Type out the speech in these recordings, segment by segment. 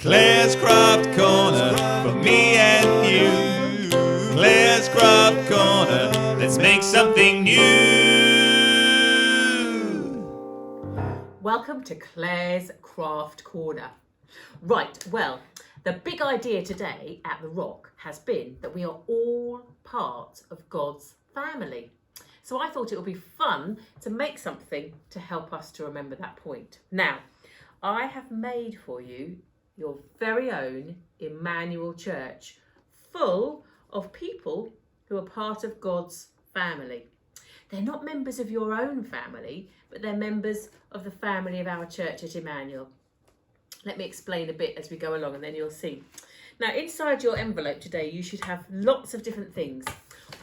Clare's Craft Corner for me and you. Clare's Craft Corner, let's make something new. Welcome to Clare's Craft Corner. Right, well, the big idea today at The Rock has been that we are all part of God's family. So I thought it would be fun to make something to help us to remember that point. Now, I have made for you your very own Emmanuel Church, full of people who are part of God's family. They're not members of your own family, but they're members of the family of our church at Emmanuel. Let me explain a bit as we go along and then you'll see. Now, inside your envelope today, you should have lots of different things.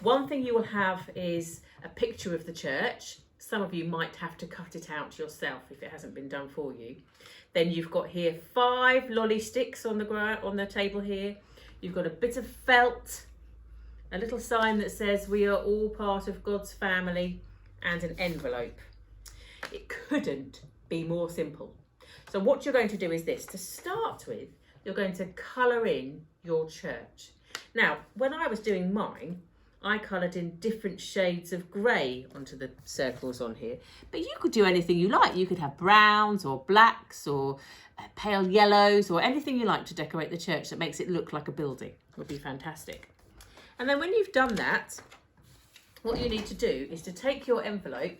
One thing you will have is a picture of the church. Some of you might have to cut it out yourself if it hasn't been done for you. Then you've got here 5 lolly sticks on the table here. You've got a bit of felt, a little sign that says we are all part of God's family, and an envelope. It couldn't be more simple. So what you're going to do is this. To start with, you're going to colour in your church. Now, when I was doing mine, I coloured in different shades of grey onto the circles on here. But you could do anything you like. You could have browns or blacks or pale yellows or anything you like to decorate the church that makes it look like a building. It would be fantastic. And then when you've done that, what you need to do is to take your envelope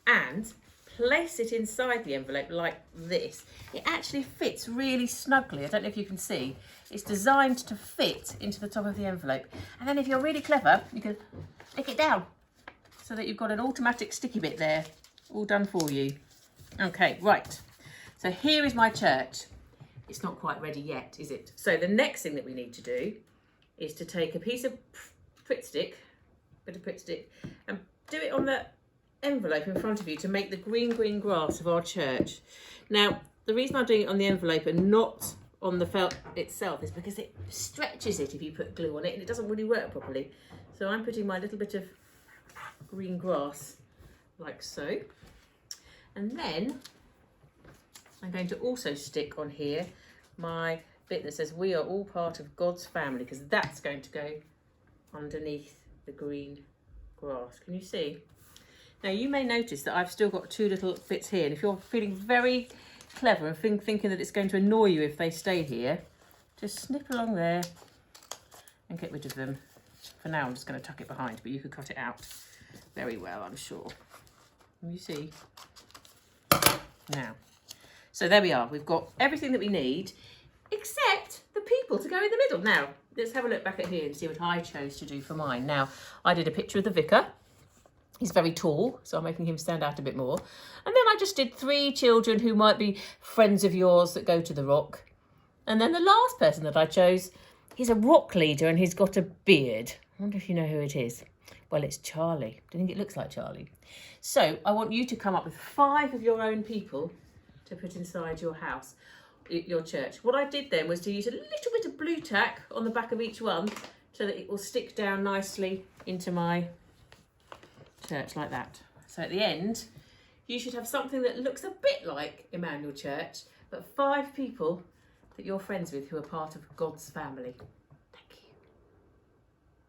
and place it inside the envelope like this. It actually fits really snugly. I don't know if you can see. It's designed to fit into the top of the envelope. And then if you're really clever, you can stick it down so that you've got an automatic sticky bit there, all done for you. Okay, right. So here is my church. It's not quite ready yet, is it? So the next thing that we need to do is to take a piece of bit of Pritt stick, and do it on the envelope in front of you to make the green grass of our church. Now, the reason I'm doing it on the envelope and not on the felt itself is because it stretches it if you put glue on it and it doesn't really work properly. So I'm putting my little bit of green grass like so. And then I'm going to also stick on here my bit that says we are all part of God's family, because that's going to go underneath the green grass. Can you see? Now, you may notice that I've still got 2 little bits here, and if you're feeling very clever and thinking that it's going to annoy you if they stay here, just snip along there and get rid of them. For now, I'm just going to tuck it behind, but you could cut it out very well, I'm sure. Can you see? Now, so there we are. We've got everything that we need, except the people to go in the middle. Now, let's have a look back at here and see what I chose to do for mine. Now, I did a picture of the vicar. He's very tall, so I'm making him stand out a bit more. And then I just did 3 children who might be friends of yours that go to the Rock. And then the last person that I chose, he's a Rock leader and he's got a beard. I wonder if you know who it is. Well, it's Charlie. Do you think it looks like Charlie? So I want you to come up with 5 of your own people to put inside your house, your church. What I did then was to use a little bit of blue tack on the back of each one so that it will stick down nicely into my church like that. So at the end, you should have something that looks a bit like Emmanuel Church, but 5 people that you're friends with who are part of God's family.